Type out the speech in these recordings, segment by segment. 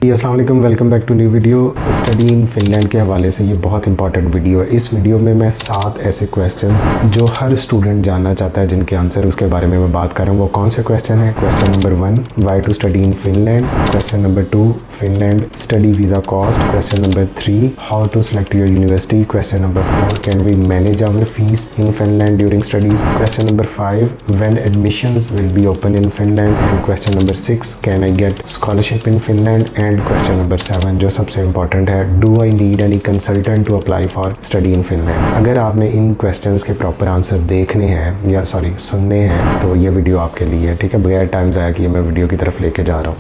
अस्सलाम वालेकुम, welcome back to new video. Study in Finland के हवाले से ये बहुत इंपॉर्टेंट वीडियो है। इस वीडियो में मैं 7 ऐसे क्वेश्चंस जो हर स्टूडेंट जानना चाहता है, जिनके आंसर उसके बारे में मैं बात कर रहा हूँ। वो कौन से क्वेश्चन है? Question number 1, why to study in Finland. Question number 2, Finland study visa cost. Question number 3, how to select your university. Question number 4, can we manage our fees in Finland during studies. Question number 5, when admissions will be open in Finland. And question number 6, can I get scholarship in Finland. And question number 7 जो सबसे important है, do I need any consultant to apply for study in Finland. अगर आपने इन questions के proper answer देखने हैं या सुनने हैं तो ये वीडियो आपके लिए है, ठीक है। बगैर टाइम ज़ाया किए मैं वीडियो की तरफ लेके जा रहा हूँ।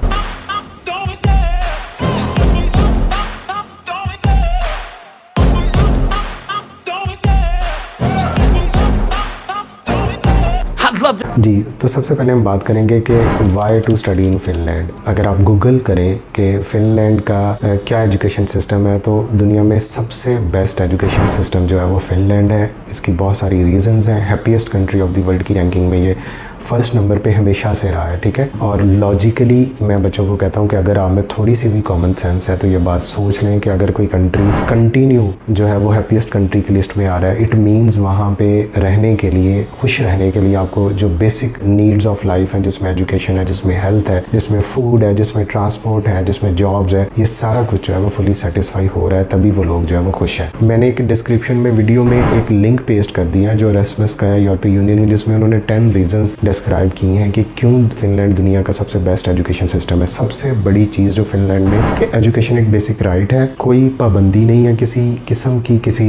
जी, तो सबसे पहले हम बात करेंगे कि why to study in Finland. अगर आप गूगल करें कि फिनलैंड का क्या एजुकेशन सिस्टम है, तो दुनिया में सबसे बेस्ट एजुकेशन सिस्टम जो है वो फिनलैंड है। इसकी बहुत सारी रीजंस हैं। Happiest country of the world की रैंकिंग में ये फर्स्ट नंबर पे हमेशा से रहा है, ठीक है। और लॉजिकली मैं बच्चों को कहता हूँ कि अगर आप में थोड़ी सी भी कॉमन सेंस है तो ये बात सोच लें कि अगर कोई कंट्री कंटिन्यू जो है वो हैप्पीएस्ट कंट्री की लिस्ट में आ रहा है, इट मीन्स वहाँ पे रहने के लिए, खुश रहने के लिए आपको जो बेसिक नीड्स ऑफ लाइफ है, जिसमें एजुकेशन है, जिसमें हेल्थ है, जिसमें फूड है, जिसमें ट्रांसपोर्ट है, जिसमें जॉब्स है, ये सारा कुछ जो है वो फुली सेटिस्फाई हो रहा है, तभी वो लोग जो है वो खुश है। मैंने एक डिस्क्रिप्शन में वीडियो में एक लिंक पेस्ट कर दिया जो एरास्मस का है, यूरोपीय यूनियन, जिसमें उन्होंने 10 रीजंस डिस्क्राइब की हैं कि क्यों फिनलैंड दुनिया का सबसे बेस्ट एजुकेशन सिस्टम है। सबसे बड़ी चीज़ जो फिनलैंड में कि एजुकेशन एक बेसिक राइट है, कोई पाबंदी नहीं है किसी किस्म की, किसी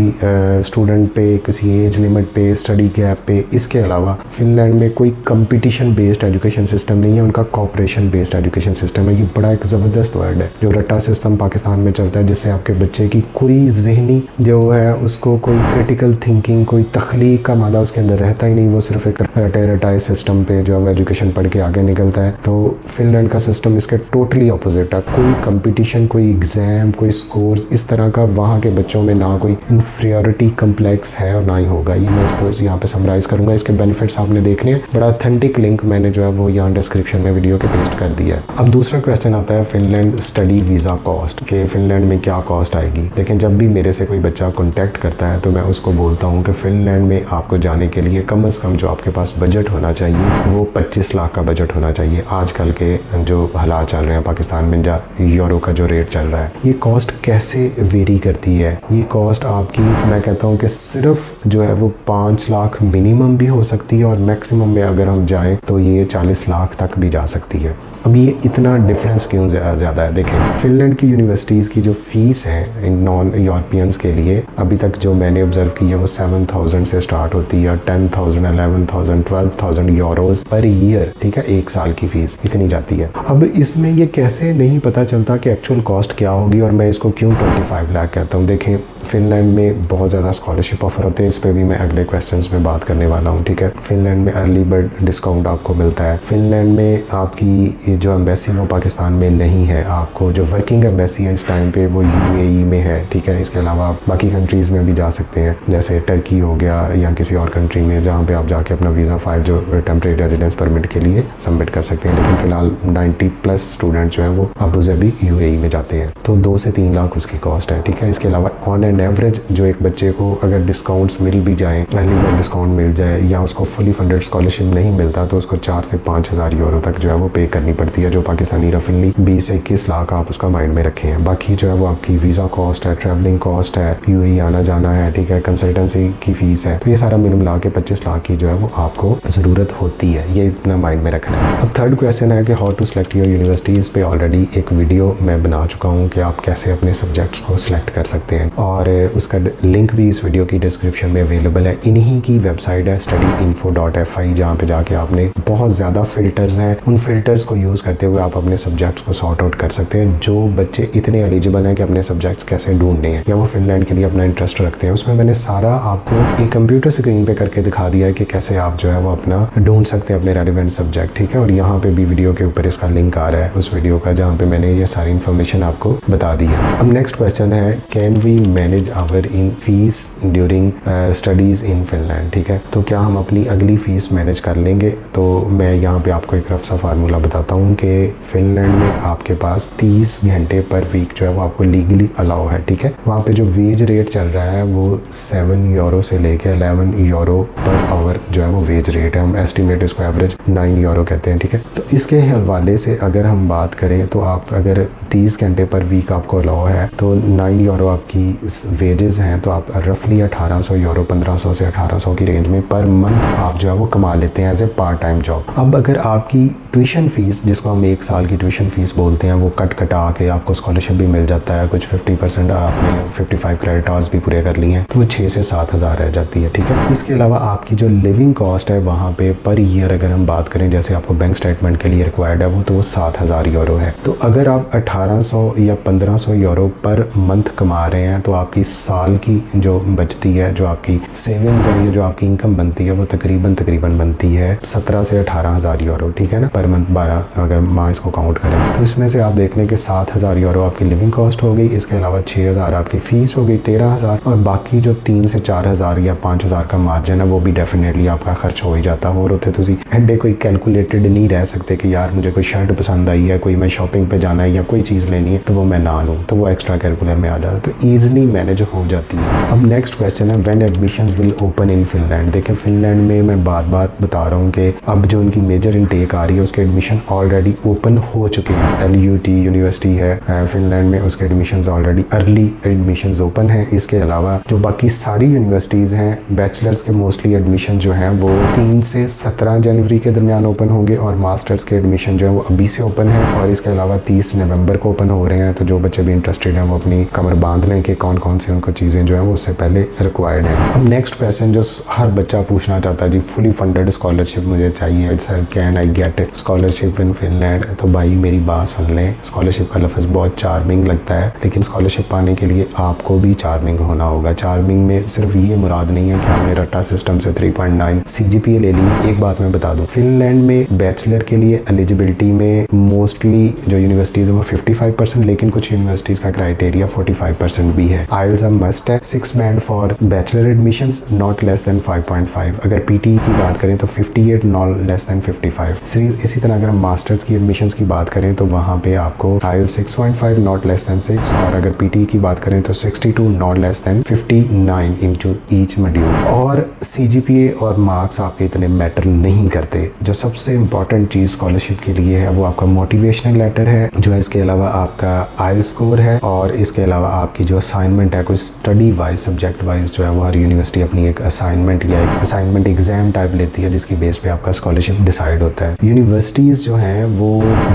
स्टूडेंट पे, किसी एज लिमिट पे, स्टडी गैप पे। इसके अलावा फिनलैंड में कोई कंपटीशन बेस्ड एजुकेशन सिस्टम नहीं है, उनका कॉपरेशन बेस्ड एजुकेशन सिस्टम है। ये बड़ा एक ज़बरदस्त वर्ड है। जो रट्टा सिस्टम पाकिस्तान में चलता है, जिससे आपके बच्चे की कोई जहनी जो है उसको कोई क्रिटिकल थिंकिंग, कोई तख्लीक का मादा उसके अंदर रहता ही नहीं, वो सिर्फ एक रटे रटाए सिस्टम पे जो है एजुकेशन पढ़ के आगे निकलता है। तो फिनलैंड का सिस्टम इसके टोटली ऑपोजिट है। कोई कंपटीशन, कोई एग्जाम, कोई स्कोर्स इस तरह का वहाँ के बच्चों में ना कोई इंफीरियरिटी कम्प्लेक्स है और ना ही होगा। ये मैं इसको यहाँ पे समराइज करूंगा। इसके बेनिफिट्स आपने देखने हैं, बड़ा ऑथेंटिक लिंक मैंने जो है वो यहाँ डिस्क्रिप्शन में वीडियो के पेस्ट कर दिया है। अब दूसरा क्वेश्चन आता है फिनलैंड स्टडी वीज़ा कॉस्ट, कि फिनलैंड में क्या कॉस्ट आएगी। लेकिन जब भी मेरे से कोई बच्चा कॉन्टैक्ट करता है तो मैं उसको बोलता हूँ कि फिनलैंड में आपको जाने के लिए कम से कम जो आपके पास बजट होना चाहिए वो 25 लाख का बजट होना चाहिए। आजकल के जो हालात चल रहे हैं पाकिस्तान में, यूरो का जो रेट चल रहा है, ये कॉस्ट कैसे वेरी करती है। ये कॉस्ट आपकी, मैं कहता हूँ कि सिर्फ जो है वो 5 लाख मिनिमम भी हो सकती है और मैक्सिमम में अगर हम जाएं तो ये 40 लाख तक भी जा सकती है। अब ये इतना डिफरेंस क्यों ज़्यादा है? देखें, फिनलैंड की यूनिवर्सिटीज़ की जो फीस है इन नॉन यूरोपियंस के लिए, अभी तक जो मैंने ऑब्जर्व की है वो 7,000 से स्टार्ट होती है, 10,000, 11,000, 12,000 यूरोज पर ईयर, ठीक है। एक साल की फीस इतनी जाती है। अब इसमें ये कैसे नहीं पता चलता कि एक्चुअल कॉस्ट क्या होगी और मैं इसको क्यों 25 लाख कहता हूँ। देखें, फिनलैंड में बहुत ज़्यादा स्कॉलरशिप ऑफर होते हैं, इस पर भी मैं अगले क्वेश्चंस में बात करने वाला हूँ, ठीक है। फिनलैंड में अर्ली बर्ड डिस्काउंट आपको मिलता है। फिनलैंड में आपकी जो एम्बेसी वो पाकिस्तान में नहीं है, आपको जो वर्किंग एम्बेसी है इस टाइम पे वो यूएई में है, ठीक है। इसके अलावा आप बाकी कंट्रीज़ में भी जा सकते हैं, जैसे टर्की हो गया या किसी और कंट्री में, जहाँ पे आप जाके अपना वीज़ा फाइल जो टेम्परेरी रेजिडेंस परमिट के लिए सबमिट कर सकते हैं। लेकिन फ़िलहाल 90+ स्टूडेंट जो हैं वो अबू धाबी यूएई में जाते हैं, तो 2 से 3 लाख उसकी कॉस्ट है, ठीक है। इसके अलावा ऑन एन एवरेज जो एक बच्चे को अगर डिस्काउंट्स मिल भी जाए, अर्ली बर्ड डिस्काउंट मिल जाए या उसको फुली फंडेड स्कॉलरशिप नहीं मिलता, तो उसको 4 से 5,000 यूरो तक जो है वो पे करनी पड़ती है, जो पाकिस्तानी रफली 20 से 21 लाख आप उसका माइंड में रखें हैं। बाकी जो है वो आपकी वीज़ा कॉस्ट है, ट्रैवलिंग कॉस्ट है, यूएई आना जाना है, ठीक है, कंसल्टेंसी की फ़ीस है, तो ये सारा मिनिमम ला के 25 लाख की जो है वो आपको ज़रूरत होती है। ये इतना माइंड में रखना है। अब थर्ड क्वेश्चन है कि how to select your universities पे ऑलरेडी एक वीडियो मैं बना चुका हूँ कि आप कैसे अपने सब्जेक्ट्स को सिलेक्ट कर सकते हैं, और उसका लिंक भी इस वीडियो की डिस्क्रिप्शन में अवेलेबल है। इन्हीं की वेबसाइट है studyinfo.fi, जहाँ पे जाके आपने बहुत ज़्यादा फिल्टर्स हैं, उन फिल्टर्स को यूज़ करते हुए आप अपने सब्जेक्ट्स को सॉर्ट आउट कर सकते हैं। जो बच्चे इतने एलिजिबल हैं कि अपने सब्जेक्ट्स कैसे ढूंढने हैं या वो फिनलैंड के लिए अपना इंटरेस्ट रखते हैं, उसमें मैंने सारा आपको एक कंप्यूटर स्क्रीन पे करके दिखा दिया है कि कैसे आप जो है वो अपना ढूंढ सकते हैं अपने रेलिवेंट सब्जेक्ट, ठीक है। और यहाँ पे भी वीडियो के ऊपर इसका लिंक आ रहा है उस वीडियो का, जहाँ पे मैंने ये सारी इन्फॉर्मेशन आपको बता दी है। अब नेक्स्ट क्वेश्चन है, can we manage manage our in fees during studies in Finland, ठीक है। तो क्या हम अपनी अगली फ़ीस मैनेज कर लेंगे? तो मैं यहाँ पे आपको एक रफ सा फार्मूला बताता हूँ कि फिनलैंड में आपके पास 30 घंटे पर वीक जो है वो आपको लीगली अलाउ है, ठीक है। वहाँ पे जो वेज रेट चल रहा है वो 7 यूरो से लेके 11 यूरो पर आवर जो है वो वेज रेट है। हम एस्टिमेट इसको एवरेज 9 यूरो कहते हैं, ठीक है। तो इसके हवाले से अगर हम बात करें तो आप अगर 30 घंटे पर वीक आपको अलाउ है तो 9 यूरो आपकी वेजेस हैं, तो आप रफली 1800 यूरो 1500 से 1800 की रेंज में पर मंथ आप जो है वो कमा लेते हैं as a part time job. अब अगर आपकी ट्यूशन फीस, जिसको हम 1 साल की ट्यूशन फीस बोलते हैं, वो कटा के आपको स्कॉलरशिप भी मिल जाता है, कुछ 50% आपने 55 क्रेडिट आवर्स भी पूरे कर लिए हैं, तो वो 6 से 7 हज़ार रह जाती है, ठीक है। इसके अलावा आपकी जो लिविंग कॉस्ट है वहाँ पे पर ईयर अगर हम बात करें, जैसे आपको बैंक स्टेटमेंट के लिए रिक्वायर्ड है वो, तो वो 7000 यूरो है। तो अगर आप 1800 या 1500 यूरो पर मंथ कमा रहे हैं तो आपकी साल की जो बचती है, जो आपकी सेविंग्स है, ये जो आपकी इनकम बनती है वो तकरीबन बनती है 17 से 18,000 यूरो, ठीक है ना, पर मंथ 12 अगर माह इसको काउंट करें। तो इसमें से आप देख लें कि 7000 यूरो आपकी लिविंग कॉस्ट हो गई, इसके अलावा 6000 आपकी फ़ीस हो गई, 13000, और बाकी जो 3 से 4000 या 5000 का मार्जिन है वो भी डेफिनेटली आपका खर्च हो ही जाता है। और होते तुसी एडे कोई कैलकुलेटेड नहीं रह सकते कि यार मुझे कोई शर्ट पसंद आई है, कोई मैं शॉपिंग पे जाना है या कोई चीज़ लेनी है तो वो मैं ना लूँ, तो वो एक्स्ट्रा कैलकुलर में आ जाता है, तो ईजिली मैनेज हो जाती है। अब नेक्स्ट क्वेश्चन है when admissions will open in Finland. देखिए फिनलैंड में मैं बार बार बता रहा हूँ कि अब जो उनकी मेजर इनटेक आ रही है उसके एडमिशन ऑलरेडी ओपन हो चुके हैं। LUT यूनिवर्सिटी है फिनलैंड में, उसके admissions already early admissions open हैं। इसके अलावा जो बाकी सारी यूनिवर्सिटीज़ हैं, बैचलर्स के मोस्टली एडमिशन जो हैं वो 3 से 17 जनवरी के दरमियान ओपन होंगे, और मास्टर्स के एडमिशन जो है वो अभी से ओपन है, और इसके अलावा 30 नवंबर को ओपन हो रहे हैं। तो जो बच्चे भी इंटरेस्टेड हैं वो अपनी कमर बांध लें कि कौन कौन सी उनको चीज़ें जो है वो उससे पहले रिक्वायर्ड है। अब नेक्स्ट क्वेश्चन जो हर बच्चा पूछना चाहता है, जी फुली फंडेड स्कॉलरशिप मुझे चाहिए sir, can I get scholarship in Finland? तो भाई मेरी बात सुन लें, स्कॉलरशिप का लफ्ज़ बहुत चार्मिंग लगता है, लेकिन स्कॉलरशिप पाने के लिए आपको भी चार्मिंग होना होगा। चार्मिंग में सिर्फ ये मुराद नहीं है कि आपने रट्टा सिस्टम से 3.9 CGPA ले ली। एक बात मैं बता दूं, फिनलैंड में बैचलर के लिए एलिजिबिलिटी में मोस्टली जो यूनिवर्सिटीज़ है वो 55%, लेकिन कुछ यूनिवर्सिटीज़ का क्राइटेरिया 45% भी है। आइल्स मस्ट है, 6 band for bachelor admissions not less than 5.5। अगर PTE की बात करें तो 58 नॉट लेस देन 55। इसी तरह अगर हम मास्टर्स की एडमिशंस की बात करें तो वहाँ पे आपको आइल्स 6.5 नॉट लेस देन 6, और अगर PTE की बात करें तो 62 not less than 59 into each module. और CGPA और मार्क्स आपके इतने मैटर नहीं करते। जो सबसे इंपॉर्टेंट चीज़ स्कॉलरशिप के लिए है वो आपका मोटिवेशनल लेटर है, जो है इसके अलावा आपका आइल्स स्कोर है, और इसके अलावा आपकी जो असाइनमेंट है, कोई स्टडी वाइज सब्जेक्ट वाइज जो है वो हर यूनिवर्सिटी अपनी एक असाइनमेंट या एक असाइनमेंट एग्जाम टाइप लेती है, जिसकी बेस पे आपका स्कॉलरशिप डिसाइड होता है। यूनिवर्सिटीज़ जो हैं वो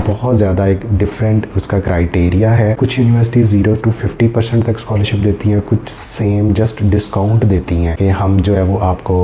बहुत ज़्यादा एक डिफरेंट उसका क्राइटेरिया है। कुछ यूनिवर्सिटीज़ 0 to 50% तक स्कॉलरशिप देती हैं, कुछ सेम जस्ट डिस्काउंट देती हैं कि हम जो है वो आपको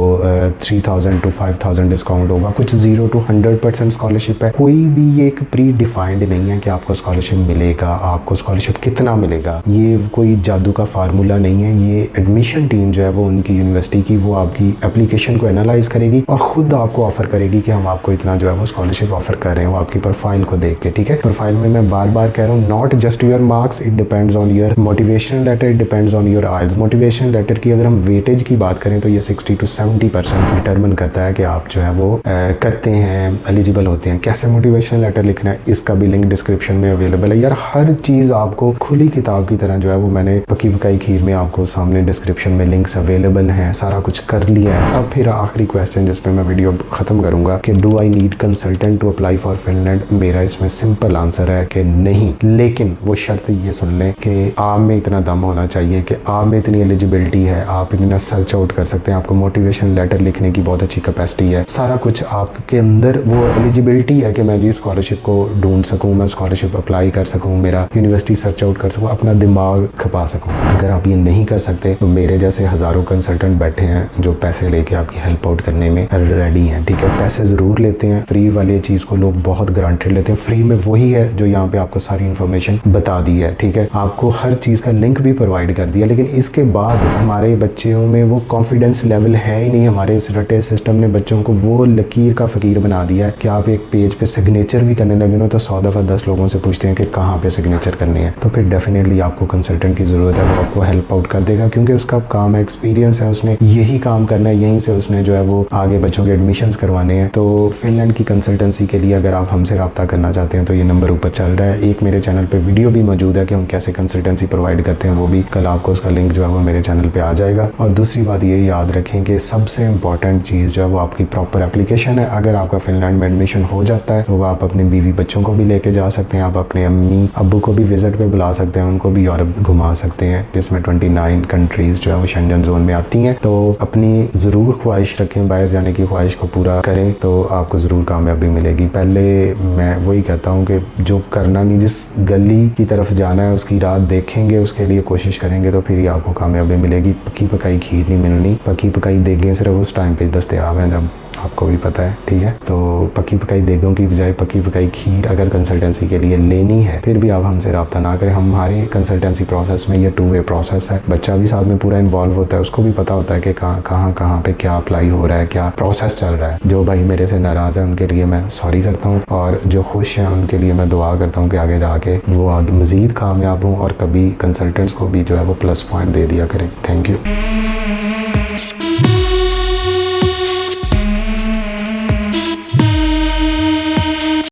3000 to 5000 डिस्काउंट होगा। कुछ 0 to 100% स्कॉलरशिप है। कोई भी एक प्री डिफाइंड नहीं है कि आपको स्कॉलरशिप मिलेगा, आपको स्कॉलरशिप कितना मिलेगा, ये कोई जादू का फार्मूला नहीं है। ये एडमिशन टीम जो है वो उनकी यूनिवर्सिटी की, वो आपकी एप्लीकेशन को एनालाइज करेगी और खुद आपको ऑफर करेगी कि हम आपको इतना जो है वो स्कॉलरशिप ऑफर कर रहे हैं, वो आपकी प्रोफाइल को देख के, ठीक है। प्रोफाइल में मैं बार बार कह रहा हूँ, not just your marks, it depends on your motivational letter, it depends on your IELTS. Motivational letter की अगर हम वेटेज की बात करें तो ये 60 to 70% डिटरमिन करता है कि आप जो है वो करते हैं, एलिजिबल होते हैं। कैसे मोटिवेशनल लेटर लिखना है इसका भी लिंक डिस्क्रिप्शन में अवेलेबल है। यार हर चीज़ आपको खुली किताब की तरह जो है वो मैंने पकी पकाई खीर में आपको सामने डिस्क्रिप्शन में लिंक्स अवेलेबल हैं, सारा कुछ कर लिया है। अब फिर आखिरी क्वेश्चन जिस पे मैं वीडियो खत्म करूंगा कि do I need consultant to apply for Finland? मेरा इसमें सिंपल आंसर है कि नहीं, लेकिन वो शर्त ये सुन लें कि आप में इतना दम होना चाहिए कि आप में इतनी एलिजिबिलिटी है, आप इतना सर्च आउट कर सकते हैं, आपको मोटिवेशन लेटर लिखने की बहुत अच्छी कैपेसिटी है, सारा कुछ आपके अंदर वो एलिजिबिलिटी है कि मैं जी स्कॉलरशिप को ढूंढ सकूँ, मैं स्कॉलरशिप अप्लाई कर सकूँ, मेरा यूनिवर्सिटी सर्च आउट कर सकूँ, अपना दिमाग खपा सकूँ। अगर आप ये नहीं कर सकते तो मेरे जैसे हज़ारों कंसल्टेंट बैठे हैं जो पैसे लेके आपकी हेल्प आउट करने में रेडी हैं, ठीक है। पैसे ज़रूर लेते हैं, फ्री वाली चीज़ को लोग बहुत ग्रांटेड लेते हैं। फ्री में वही है जो यहाँ पे आपको सारी इन्फॉर्मेशन बता दी है, ठीक है, आपको हर चीज़ का लिंक भी प्रोवाइड कर दिया, लेकिन इसके बाद हमारे बच्चों में वो कॉन्फिडेंस लेवल है ही नहीं। हमारे इस रटे सिस्टम ने बच्चों को वो लकीर का फ़कीर बना दिया है कि आप एक पेज पे सिग्नेचर भी करने लगे हो तो 100 दफ़ा 10 लोगों से पूछते हैं कि कहाँ पे सिग्नेचर करने हैं। तो फिर डेफिनेटली आपको कंसल्टेंट की ज़रूरत है, वो आपको हेल्प आउट कर देगा, क्योंकि उसका काम है, एक्सपीरियंस है, उसने यही काम करना है, यहीं से उसने जो है वो आगे बच्चों के एडमिशन्स करवाने हैं। तो फिनलैंड की कंसल्टेंसी के लिए अगर आप हमसे रब्ता करना चाहते हैं तो ये नंबर ऊपर चल रहा है। एक मेरे चैनल पे वीडियो भी मौजूद है कि हम कैसे कंसल्टेंसी प्रोवाइड करते हैं, वो भी कल आपको उसका लिंक जो है वो मेरे चैनल पे आ जाएगा। और दूसरी बात ये याद रखें कि सबसे इंपॉर्टेंट चीज़ जो है वो आपकी प्रॉपर एप्लीकेशन है। अगर आपका फिनलैंड में एडमिशन हो जाता है तो आप अपने बीवी बच्चों को भी लेके जा सकते हैं, आप अपने अम्मी अब्बू को भी विजिट पे बुला सकते हैं, उनको भी यूरोप घुमा सकते हैं, जिसमें 29 कंट्रीज़ जो है वो शेंजन जोन में आती हैं। तो अपनी ज़रूर ख्वाहिश रखें, बाहर जाने की ख्वाहिश को पूरा करें तो आपको ज़रूर कामयाबी मिलेगी। पहले मैं वही कहता हूँ कि जो करना नहीं, जिस गली की तरफ जाना है उसकी राह देखेंगे, उसके लिए कोशिश करेंगे तो फिर ही आपको कामयाबी मिलेगी। पकी पकाई खीर नहीं मिलनी, पकी पकाई देखें सिर्फ उस टाइम पे दस्तयाब हैं जब आपको भी पता है, ठीक है। तो पकी पकाई देगों की बजाय पकी पकाई खीर अगर कंसल्टेंसी के लिए लेनी है फिर भी आप हमसे रब्ता ना करें। हमारे कंसल्टेंसी प्रोसेस में ये 2 वे प्रोसेस है, बच्चा भी साथ में पूरा इन्वॉल्व होता है, उसको भी पता होता है कि कहाँ पे क्या अप्लाई हो रहा है, क्या प्रोसेस चल रहा है। जो भाई मेरे से नाराज़ है उनके लिए मैं सॉरी करता हूँ, और जो खुश हैं उनके लिए मैं दुआ करता हूँ कि आगे जाके वो आगे मज़ीद कामयाब हों और कभी कंसल्टेंट्स को भी जो है वो प्लस पॉइंट दे दिया करें। Thank you.